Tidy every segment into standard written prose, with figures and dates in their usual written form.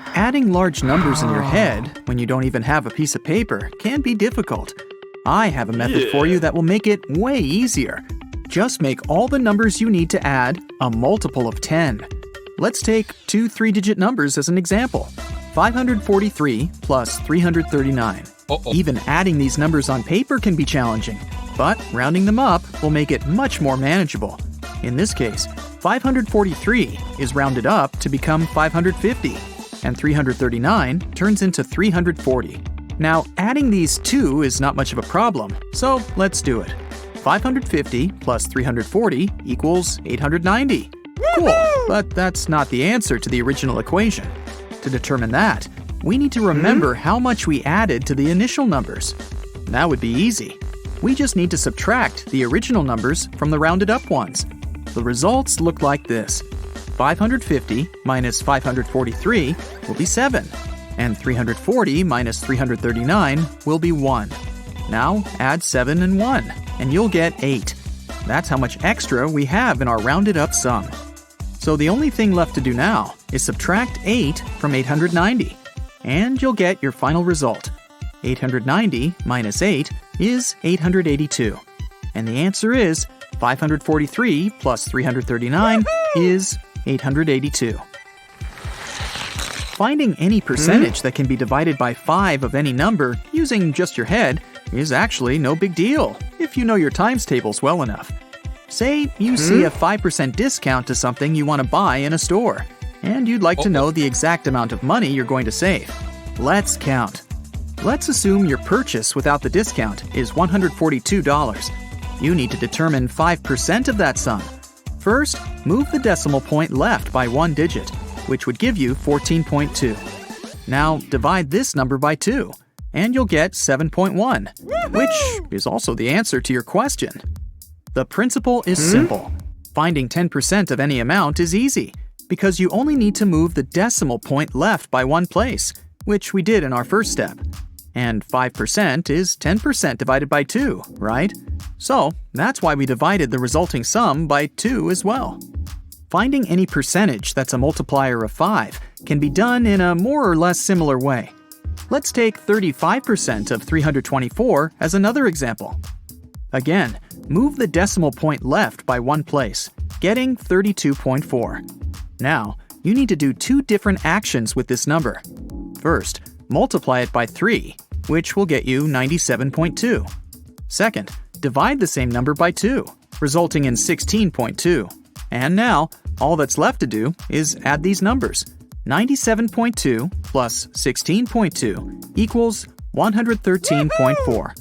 Adding large numbers in your head when you don't even have a piece of paper can be difficult. I have a method for you that will make it way easier. Just make all the numbers you need to add a multiple of 10. Let's take two 3-digit numbers as an example. 543 plus 339. Even adding these numbers on paper can be challenging, but rounding them up will make it much more manageable. In this case, 543 is rounded up to become 550, and 339 turns into 340. Now, adding these two is not much of a problem, so let's do it. 550 plus 340 equals 890. Cool, but that's not the answer to the original equation. To determine that, we need to remember how much we added to the initial numbers. That would be easy. We just need to subtract the original numbers from the rounded up ones. The results look like this. 550 minus 543 will be 7, and 340 minus 339 will be 1. Now add 7 and 1, and you'll get 8. That's how much extra we have in our rounded up sum. So the only thing left to do now is subtract 8 from 890, and you'll get your final result. 890 minus 8 is 882. And the answer is 543 plus 339 is 882. Finding any percentage that can be divided by 5 of any number using just your head is actually no big deal if you know your times tables well enough. Say you see a 5% discount to something you want to buy in a store, and you'd like to know the exact amount of money you're going to save. Let's count. Let's assume your purchase without the discount is $142. You need to determine 5% of that sum. First, move the decimal point left by 1 digit, which would give you 14.2. Now divide this number by 2, and you'll get 7.1, which is also the answer to your question. The principle is simple. Finding 10% of any amount is easy, because you only need to move the decimal point left by 1 place, which we did in our first step. And 5% is 10% divided by 2, right? So that's why we divided the resulting sum by 2 as well. Finding any percentage that's a multiplier of 5 can be done in a more or less similar way. Let's take 35% of 324 as another example. Again, move the decimal point left by 1 place, getting 32.4. Now, you need to do 2 different actions with this number. First, multiply it by 3, which will get you 97.2. Second, divide the same number by 2, resulting in 16.2. And now, all that's left to do is add these numbers. 97.2 plus 16.2 equals 113.4.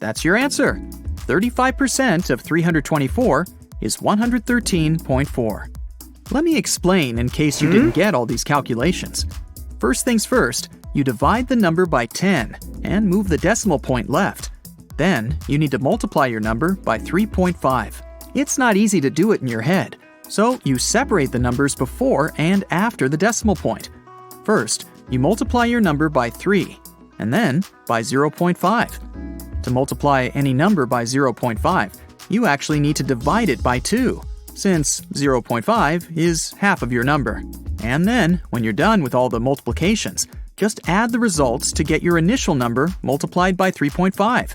That's your answer. 35% of 324 is 113.4. Let me explain in case you didn't get all these calculations. First things first, you divide the number by 10 and move the decimal point left. Then, you need to multiply your number by 3.5. It's not easy to do it in your head, so you separate the numbers before and after the decimal point. First, you multiply your number by 3, and then by 0.5. To multiply any number by 0.5, you actually need to divide it by 2, since 0.5 is half of your number. And then, when you're done with all the multiplications, just add the results to get your initial number multiplied by 3.5.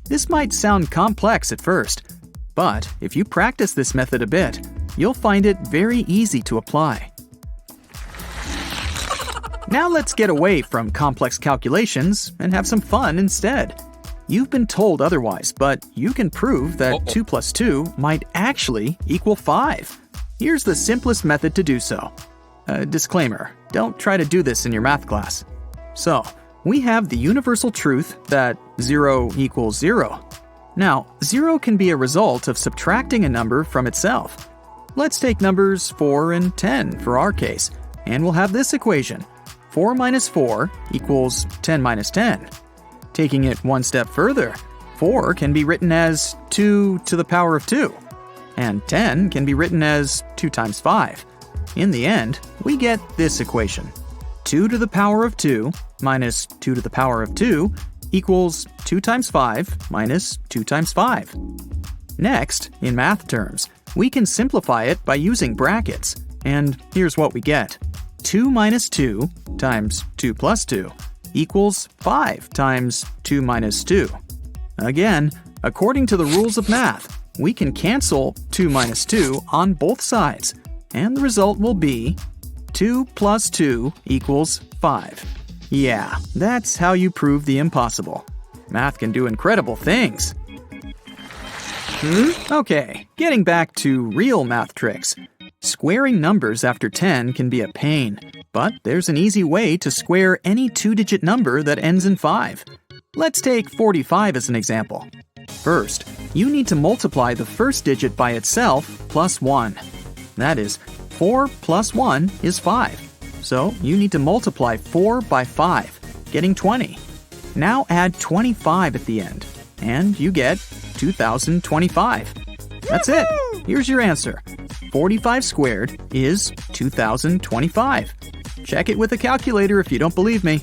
This might sound complex at first, but if you practice this method a bit, you'll find it very easy to apply. Now let's get away from complex calculations and have some fun instead. You've been told otherwise, but you can prove that 2 plus 2 might actually equal 5. Here's the simplest method to do so. Disclaimer, don't try to do this in your math class. So, we have the universal truth that 0 equals 0. Now, 0 can be a result of subtracting a number from itself. Let's take numbers 4 and 10 for our case, and we'll have this equation. 4 minus 4 equals 10 minus 10. Taking it one step further, 4 can be written as 2 to the power of 2, and 10 can be written as 2 times 5. In the end, we get this equation. 2 to the power of 2 minus 2 to the power of 2 equals 2 times 5 minus 2 times 5. Next, in math terms, we can simplify it by using brackets, and here's what we get. 2 minus 2 times 2 plus 2 equals 5 times 2 minus 2. Again, according to the rules of math, we can cancel 2 minus 2 on both sides, and the result will be 2 plus 2 equals 5. Yeah, that's how you prove the impossible. Math can do incredible things. Okay, getting back to real math tricks. Squaring numbers after 10 can be a pain, but there's an easy way to square any two-digit number that ends in 5. Let's take 45 as an example. First, you need to multiply the first digit by itself plus 1. That is, 4 plus 1 is 5. So you need to multiply 4 by 5, getting 20. Now add 25 at the end, and you get 2025. That's it. Here's your answer. 45 squared is 2025. Check it with a calculator if you don't believe me.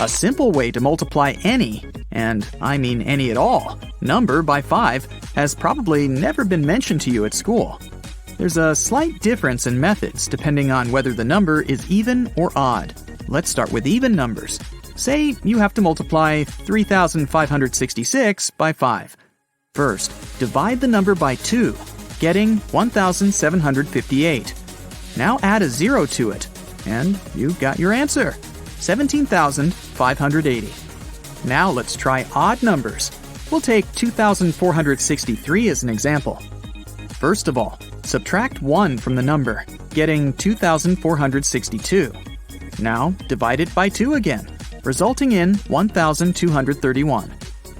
A simple way to multiply any, and I mean any at all, number by 5 has probably never been mentioned to you at school. There's a slight difference in methods depending on whether the number is even or odd. Let's start with even numbers. Say you have to multiply 3,566 by 5. First, divide the number by 2, getting 1,758. Now add a 0 to it, and you've got your answer, 17,580. Now let's try odd numbers. We'll take 2,463 as an example. First of all, subtract 1 from the number, getting 2,462. Now divide it by 2 again, resulting in 1,231.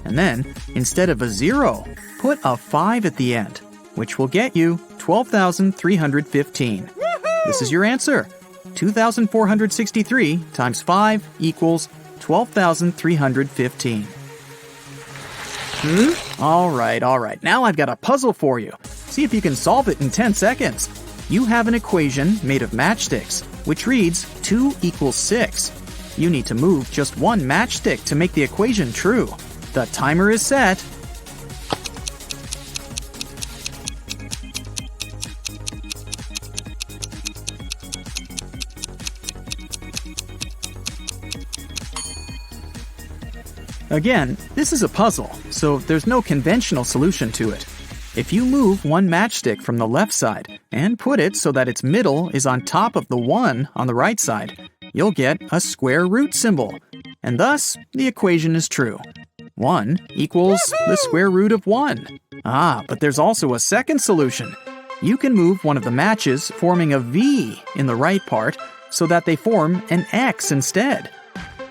And then, instead of a 0, put a 5 at the end, which will get you 12,315. This is your answer. 2,463 times 5 equals 12,315. All right. Now I've got a puzzle for you. See if you can solve it in 10 seconds. You have an equation made of matchsticks, which reads 2 equals 6. You need to move just one matchstick to make the equation true. The timer is set. Again, this is a puzzle, so there's no conventional solution to it. If you move one matchstick from the left side and put it so that its middle is on top of the 1 on the right side, you'll get a square root symbol, and thus the equation is true. 1 equals the square root of 1. But there's also a second solution. You can move one of the matches forming a V in the right part so that they form an X instead.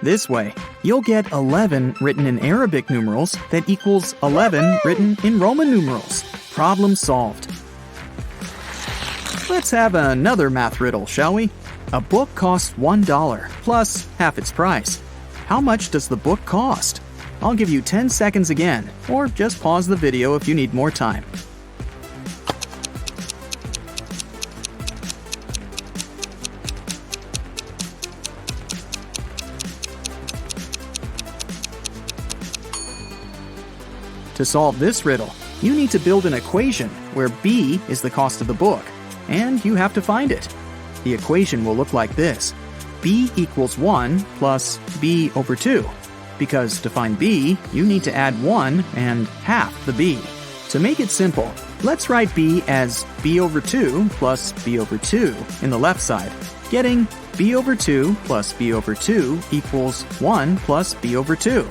This way, you'll get 11 written in Arabic numerals that equals 11 written in Roman numerals. Problem solved. Let's have another math riddle, shall we? A book costs $1 plus half its price. How much does the book cost? I'll give you 10 seconds again, or just pause the video if you need more time. To solve this riddle, you need to build an equation where B is the cost of the book, and you have to find it. The equation will look like this. B equals 1 plus B over 2. Because to find B, you need to add 1 and half the B. To make it simple, let's write B as B over 2 plus B over 2 in the left side, getting B over 2 plus B over 2 equals 1 plus B over 2.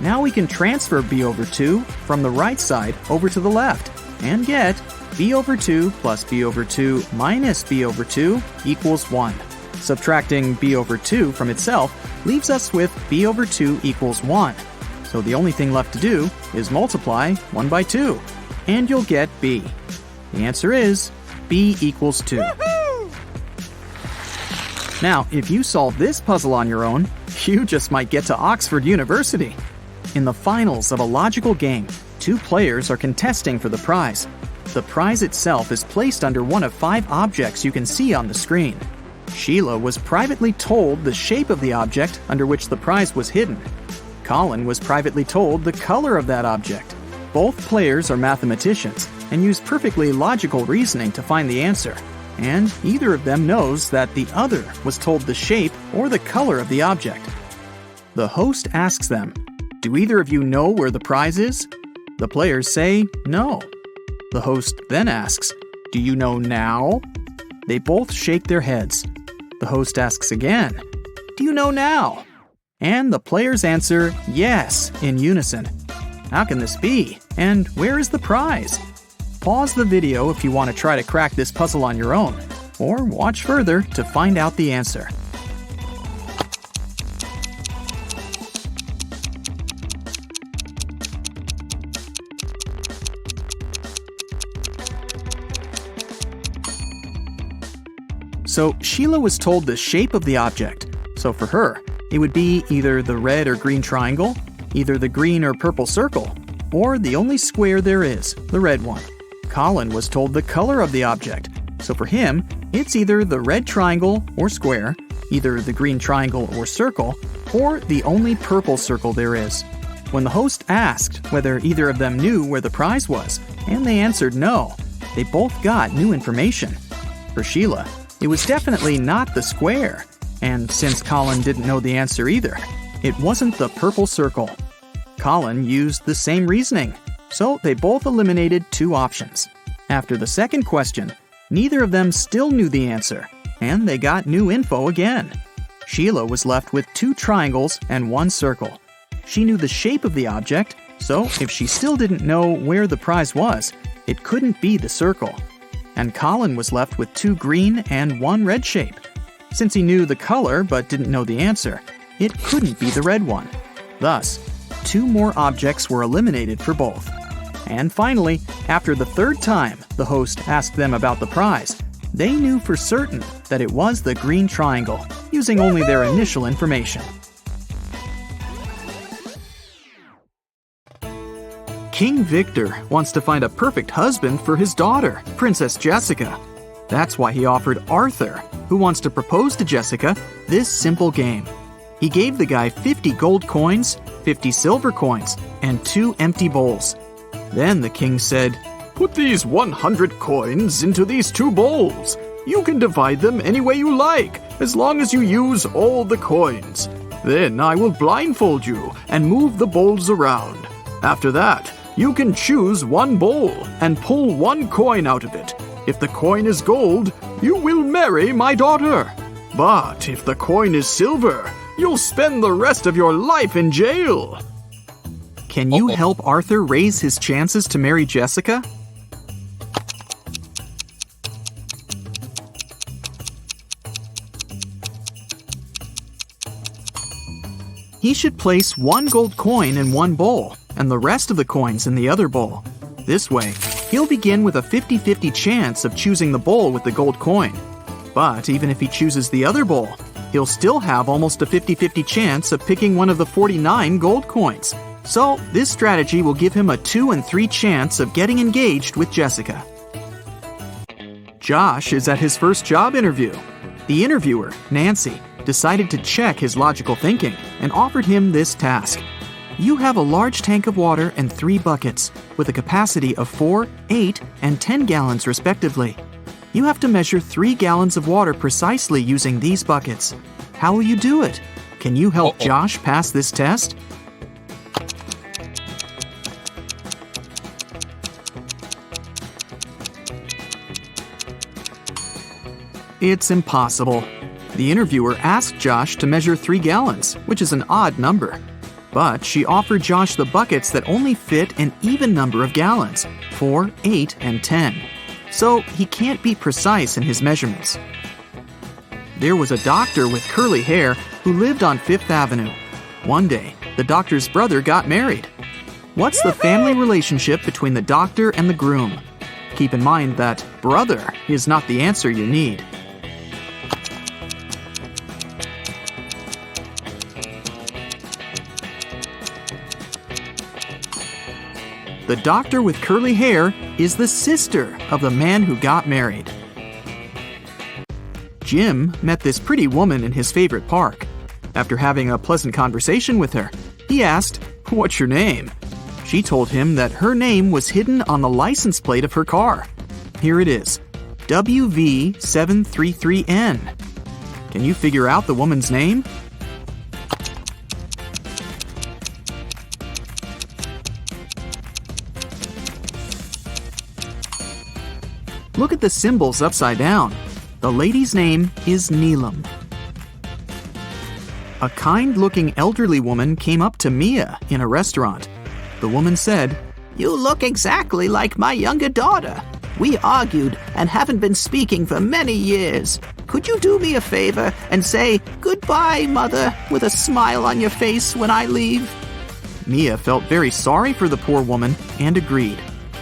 Now we can transfer B over 2 from the right side over to the left and get B over 2 plus B over 2 minus B over 2 equals 1. Subtracting B over 2 from itself leaves us with B over 2 equals 1. So the only thing left to do is multiply 1 by 2, and you'll get B. The answer is B equals 2. Now, if you solve this puzzle on your own, you just might get to Oxford University. In the finals of a logical game, 2 players are contesting for the prize. The prize itself is placed under one of 5 objects you can see on the screen. Sheila was privately told the shape of the object under which the prize was hidden. Colin was privately told the color of that object. Both players are mathematicians and use perfectly logical reasoning to find the answer. and either of them knows that the other was told the shape or the color of the object. The host asks them, "Do either of you know where the prize is?" The players say no. The host then asks, "Do you know now?" They both shake their heads. The host asks again, "Do you know now?" And the players answer yes in unison. How can this be? And where is the prize? Pause the video if you want to try to crack this puzzle on your own, or watch further to find out the answer. So Sheila was told the shape of the object. So for her, it would be either the red or green triangle, either the green or purple circle, or the only square there is, the red one. Colin was told the color of the object. So for him, it's either the red triangle or square, either the green triangle or circle, or the only purple circle there is. When the host asked whether either of them knew where the prize was, and they answered no, they both got new information. For Sheila, it was definitely not the square, and since Colin didn't know the answer either, it wasn't the purple circle. Colin used the same reasoning, so they both eliminated two options. After the second question, neither of them still knew the answer, and they got new info again. Sheila was left with two triangles and one circle. She knew the shape of the object, so if she still didn't know where the prize was, it couldn't be the circle. And Colin was left with two green and one red shape. Since he knew the color but didn't know the answer, it couldn't be the red one. Thus, two more objects were eliminated for both. And finally, after the third time the host asked them about the prize, they knew for certain that it was the green triangle, using only their initial information. King Victor wants to find a perfect husband for his daughter, Princess Jessica. That's why he offered Arthur, who wants to propose to Jessica, this simple game. He gave the guy 50 gold coins, 50 silver coins, and 2 empty bowls. Then the king said, "Put these 100 coins into these 2 bowls. You can divide them any way you like, as long as you use all the coins. Then I will blindfold you and move the bowls around. After that, you can choose one bowl and pull 1 coin out of it. If the coin is gold, you will marry my daughter. But if the coin is silver, you'll spend the rest of your life in jail." Can you help Arthur raise his chances to marry Jessica? He should place 1 gold coin in one bowl and the rest of the coins in the other bowl. This way, he'll begin with a 50-50 chance of choosing the bowl with the gold coin. But even if he chooses the other bowl, he'll still have almost a 50-50 chance of picking one of the 49 gold coins. So this strategy will give him a 2 and 3 chance of getting engaged with Jessica. Josh is at his first job interview. The interviewer, Nancy, decided to check his logical thinking and offered him this task. You have a large tank of water and 3 buckets with a capacity of 4, 8, and 10 gallons respectively. You have to measure 3 gallons of water precisely using these buckets. How will you do it? Can you help Josh pass this test? It's impossible. The interviewer asked Josh to measure 3 gallons, which is an odd number. But she offered Josh the buckets that only fit an even number of gallons, 4, 8, and 10. So he can't be precise in his measurements. There was a doctor with curly hair who lived on 5th Avenue. One day, the doctor's brother got married. What's the family relationship between the doctor and the groom? Keep in mind that brother is not the answer you need. The doctor with curly hair is the sister of the man who got married. Jim met this pretty woman in his favorite park. After having a pleasant conversation with her, he asked, "What's your name?" She told him that her name was hidden on the license plate of her car. Here it is. WV733N. Can you figure out the woman's name? Look at the symbols upside down. The lady's name is Neelam. A kind-looking elderly woman came up to Mia in a restaurant. The woman said, "You look exactly like my younger daughter. We argued and haven't been speaking for many years. Could you do me a favor and say, 'Goodbye, Mother,' with a smile on your face when I leave?" Mia felt very sorry for the poor woman and agreed.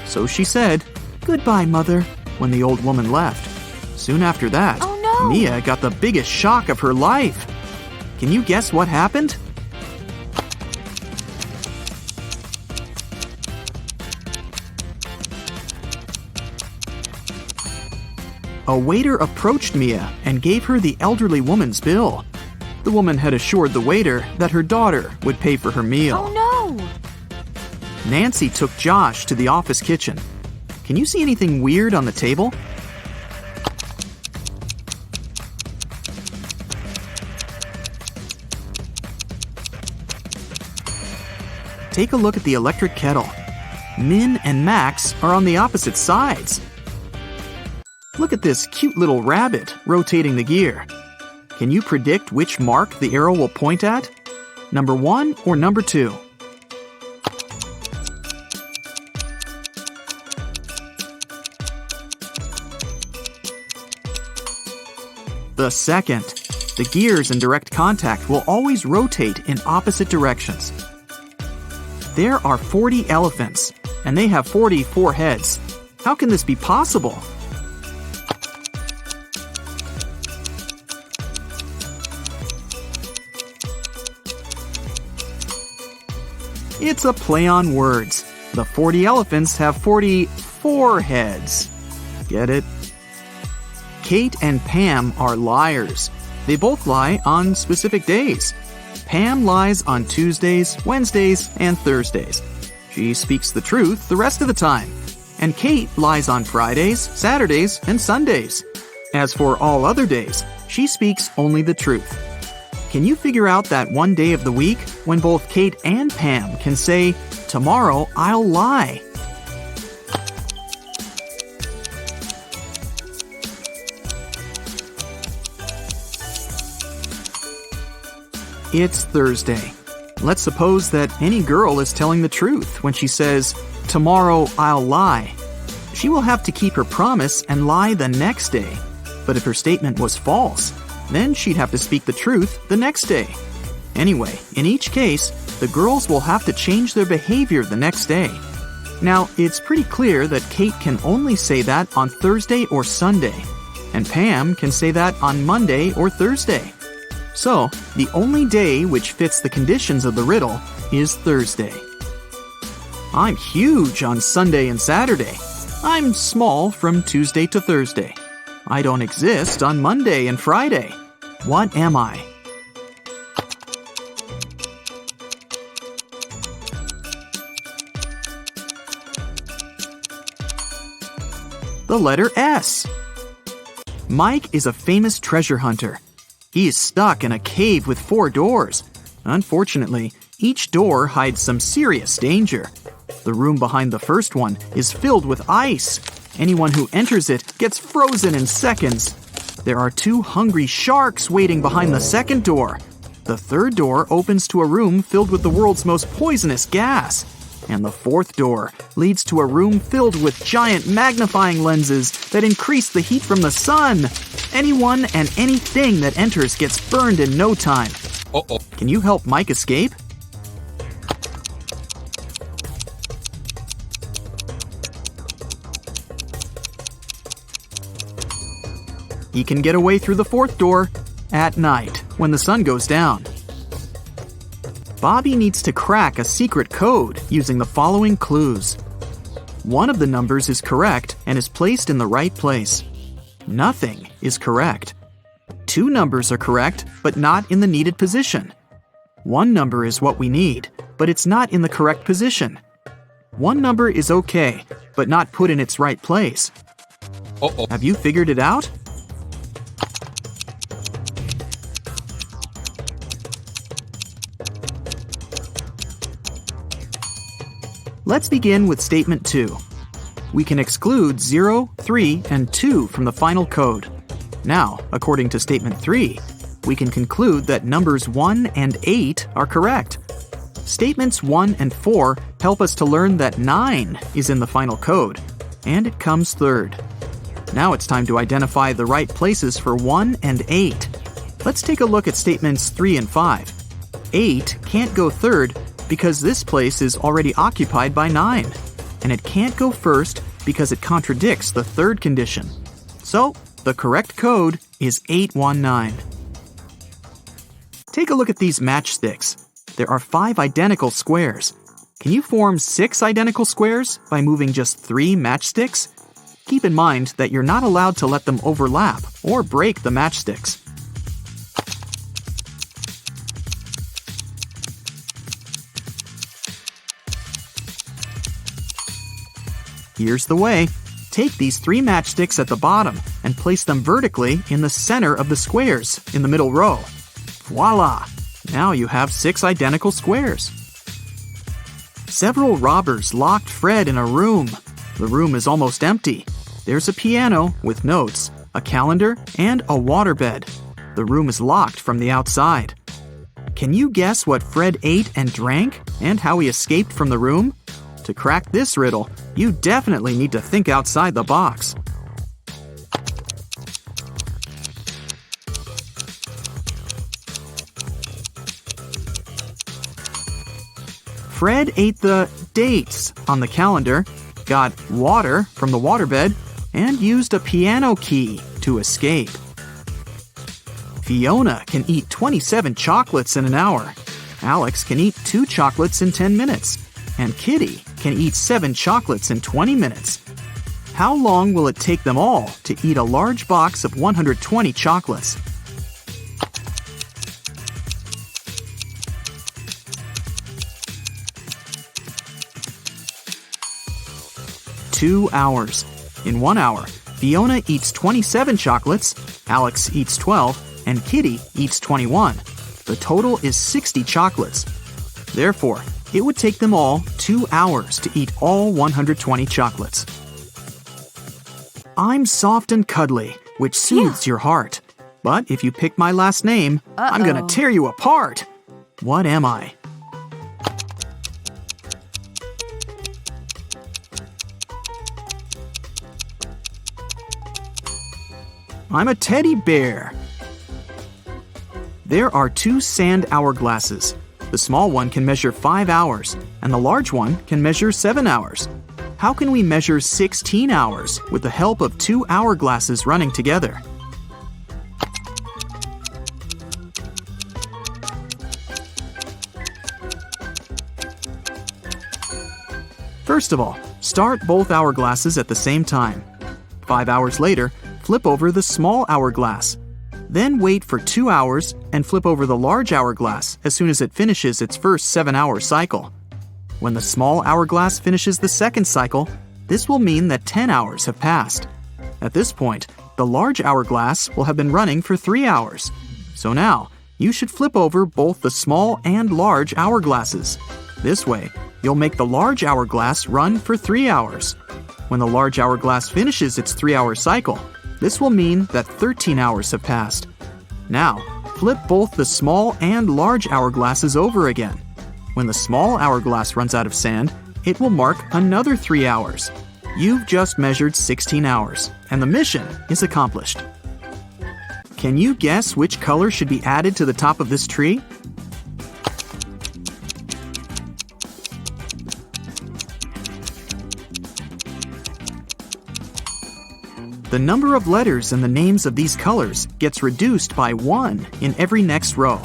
So she said, "Goodbye, Mother," when the old woman left. Soon after that, Oh no! Mia got the biggest shock of her life. Can you guess what happened? A waiter approached Mia and gave her the elderly woman's bill. The woman had assured the waiter that her daughter would pay for her meal. Oh no! Nancy took Josh to the office kitchen. Can you see anything weird on the table? Take a look at the electric kettle. Min and Max are on the opposite sides. Look at this cute little rabbit rotating the gear. Can you predict which mark the arrow will point at? Number 1 or number 2? The second. The gears in direct contact will always rotate in opposite directions. There are 40 elephants, and they have 44 heads. How can this be possible? It's a play on words. The 40 elephants have 44 heads. Get it? Kate and Pam are liars. They both lie on specific days. Pam lies on Tuesdays, Wednesdays, and Thursdays. She speaks the truth the rest of the time. And Kate lies on Fridays, Saturdays, and Sundays. As for all other days, she speaks only the truth. Can you figure out that one day of the week when both Kate and Pam can say, "Tomorrow I'll lie"? It's Thursday. Let's suppose that any girl is telling the truth when she says, "Tomorrow I'll lie." She will have to keep her promise and lie the next day. But if her statement was false, then she'd have to speak the truth the next day. Anyway, in each case, the girls will have to change their behavior the next day. Now, it's pretty clear that Kate can only say that on Thursday or Sunday, and Pam can say that on Monday or Thursday. So, the only day which fits the conditions of the riddle is Thursday. I'm huge on Sunday and Saturday. I'm small from Tuesday to Thursday. I don't exist on Monday and Friday. What am I? The letter S. Mike is a famous treasure hunter. He is stuck in a cave with 4 doors. Unfortunately, each door hides some serious danger. The room behind the first one is filled with ice. Anyone who enters it gets frozen in seconds. There are 2 hungry sharks waiting behind the second door. The third door opens to a room filled with the world's most poisonous gas. And the fourth door leads to a room filled with giant magnifying lenses that increase the heat from the sun. Anyone and anything that enters gets burned in no time. Uh-oh. Can you help Mike escape? He can get away through the fourth door at night when the sun goes down. Bobby needs to crack a secret code using the following clues. One of the numbers is correct and is placed in the right place. Nothing is correct. 2 numbers are correct, but not in the needed position. 1 number is what we need, but it's not in the correct position. 1 number is okay, but not put in its right place. Have you figured it out? Let's begin with statement 2. We can exclude 0, 3, and 2 from the final code. Now, according to statement 3, we can conclude that numbers 1 and 8 are correct. Statements 1 and 4 help us to learn that 9 is in the final code, and it comes third. Now it's time to identify the right places for 1 and 8. Let's take a look at statements 3 and 5. 8 can't go third because this place is already occupied by 9, and it can't go first because it contradicts the third condition. So, the correct code is 819. Take a look at these matchsticks. There are 5 identical squares. Can you form 6 identical squares by moving just 3 matchsticks? Keep in mind that you're not allowed to let them overlap or break the matchsticks. Here's the way. Take these 3 matchsticks at the bottom and place them vertically in the center of the squares in the middle row. Voila! Now you have 6 identical squares. Several robbers locked Fred in a room. The room is almost empty. There's a piano with notes, a calendar, and a waterbed. The room is locked from the outside. Can you guess what Fred ate and drank and how he escaped from the room? To crack this riddle, you definitely need to think outside the box. Fred ate the dates on the calendar, got water from the waterbed, and used a piano key to escape. Fiona can eat 27 chocolates in an hour. Alex can eat 2 chocolates in 10 minutes. And Kitty can eat 7 chocolates in 20 minutes. How long will it take them all to eat a large box of 120 chocolates? Two hours. In 1 hour, Fiona eats 27 chocolates, Alex eats 12, and Kitty eats 21. The total is 60 chocolates. Therefore, it would take them all 2 hours to eat all 120 chocolates. I'm soft and cuddly, which soothes your heart. But if you pick my last name, I'm gonna tear you apart. What am I? I'm a teddy bear. There are 2 sand hourglasses. The small one can measure 5 hours, and the large one can measure 7 hours. How can we measure 16 hours with the help of 2 hourglasses running together? First of all, start both hourglasses at the same time. 5 hours later, flip over the small hourglass. Then wait for 2 hours and flip over the large hourglass as soon as it finishes its first 7-hour cycle. When the small hourglass finishes the second cycle, this will mean that 10 hours have passed. At this point, the large hourglass will have been running for 3 hours. So now, you should flip over both the small and large hourglasses. This way, you'll make the large hourglass run for 3 hours. When the large hourglass finishes its 3-hour cycle, this will mean that 13 hours have passed. Now, flip both the small and large hourglasses over again. When the small hourglass runs out of sand, it will mark another 3 hours. You've just measured 16 hours, and the mission is accomplished. Can you guess which color should be added to the top of this tree? The number of letters in the names of these colors gets reduced by 1 in every next row.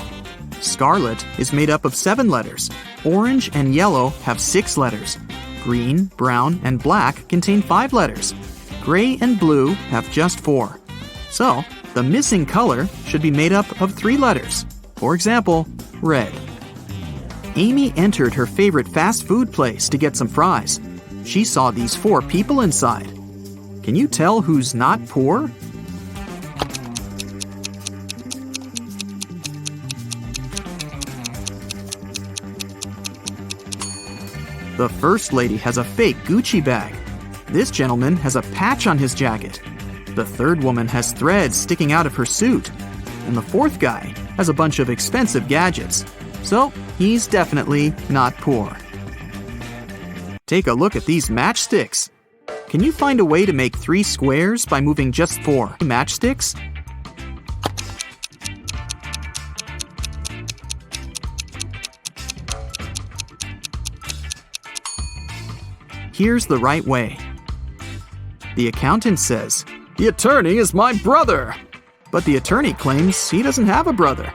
Scarlet is made up of 7 letters. Orange and yellow have 6 letters. Green, brown, and black contain 5 letters. Gray and blue have just 4. So, the missing color should be made up of 3 letters. For example, red. Amy entered her favorite fast food place to get some fries. She saw these 4 people inside. Can you tell who's not poor? The first lady has a fake Gucci bag. This gentleman has a patch on his jacket. The third woman has threads sticking out of her suit. And the fourth guy has a bunch of expensive gadgets. So, he's definitely not poor. Take a look at these matchsticks. Can you find a way to make 3 squares by moving just 4 matchsticks? Here's the right way. The accountant says, "The attorney is my brother." But the attorney claims he doesn't have a brother.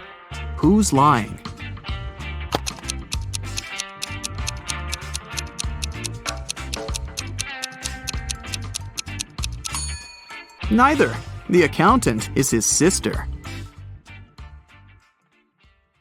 Who's lying? Neither. The accountant is his sister.